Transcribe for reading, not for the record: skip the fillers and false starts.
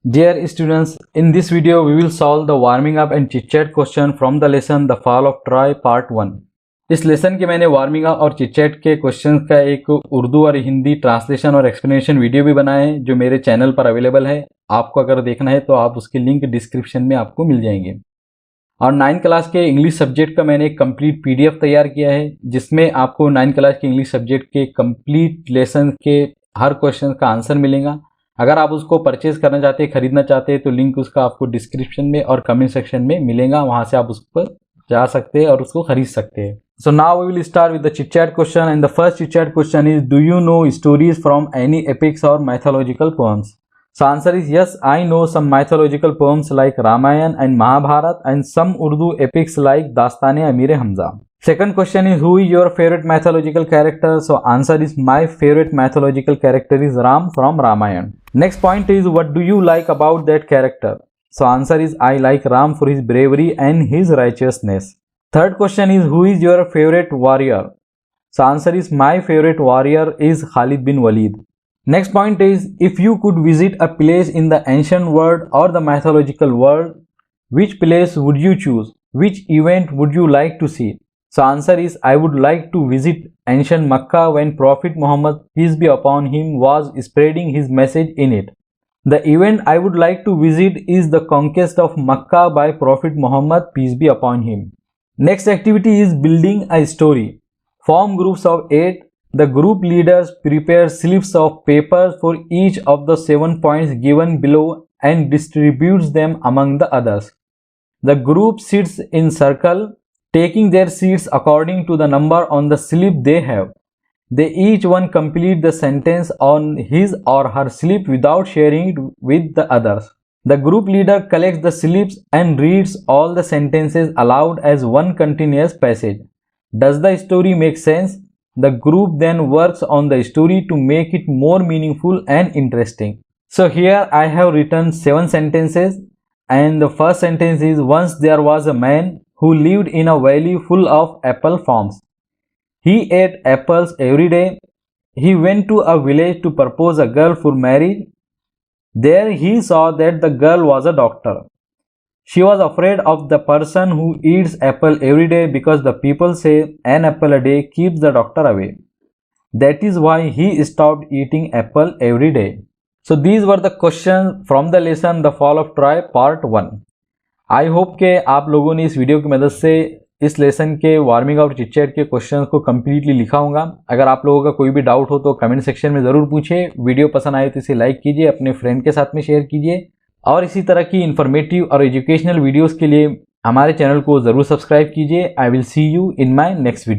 Dear students, in this video we will solve the warming up and chit chat question from the lesson The Fall of Troy Part 1. इस lesson के मैंने warming up और chit chat के questions का एक उर्दू और Hindi translation और explanation video भी बनाए हैं जो मेरे चैनल पर अवेलेबल है। आपको अगर देखना है तो आप उसके लिंक डिस्क्रिप्शन में आपको मिल जाएंगे। और 9th क्लास के इंग्लिश सब्जेक्ट का मैंने एक कंप्लीट पीडीएफ तैयार किया है जिसमें आपको 9th क्लास के इंग्लिश सब्जेक्ट के कंप्लीट लेसन के हर क्वेश्चन का आंसर मिलेगा। अगर आप उसको परचेज करना चाहते हैं, खरीदना चाहते हैं तो लिंक उसका आपको डिस्क्रिप्शन में और कमेंट सेक्शन में मिलेगा, वहां से आप उस पर जा सकते हैं और उसको खरीद सकते हैं। So now we will start with the chit chat question and the first chit chat question is do you know stories from any epics or mythological poems? So answer is yes, I know some mythological poems like Ramayana and Mahabharata and some Urdu epics like Dastane-e-Amir Hamza. Second question is who is your favorite mythological character? So answer is my favorite mythological character is Ram from Ramayana. Next point is what do you like about that character? So answer is I like Ram for his bravery and his righteousness. Third question is who is your favorite warrior? So answer is my favorite warrior is Khalid bin Walid. Next point is if you could visit a place in the ancient world or the mythological world, which place would you choose? Which event would you like to see? So answer is I would like to visit ancient Makkah when Prophet Muhammad, peace be upon him, was spreading his message in it. The event I would like to visit is the conquest of Makkah by Prophet Muhammad, peace be upon him. Next activity is building a story. Form groups of 8. The group leaders prepare slips of paper for each of the 7 points given below and distributes them among the others. The group sits in circle, taking their seats according to the number on the slip they have. They each one complete the sentence on his or her slip without sharing it with the others. The group leader collects the slips and reads all the sentences aloud as one continuous passage. Does the story make sense? The group then works on the story to make it more meaningful and interesting. So here I have written 7 sentences and the first sentence is once there was a man who lived in a valley full of apple farms. He ate apples every day. He went to a village to propose a girl for marriage. There he saw that the girl was a doctor. She was afraid of the person who eats apple every day because the people say an apple a day keeps the doctor away. That is why he stopped eating apple every day. So these were the questions from the lesson The Fall of Troy Part 1. I hope के आप लोगों ने इस video की मदद से इस lesson के वार्मिंग और चिट चैट के क्वेश्चंस को कम्प्लीटली लिखा होगा। अगर आप लोगों का कोई भी डाउट हो तो कमेंट सेक्शन में ज़रूर पूछिए। वीडियो पसंद आए तो इसे लाइक कीजिए, अपने फ्रेंड के साथ में शेयर कीजिए और इसी तरह की इन्फॉर्मेटिव और एजुकेशनल वीडियोज़ के लिए हमारे चैनल को ज़रूर सब्सक्राइब कीजिए। I will see you in my next video.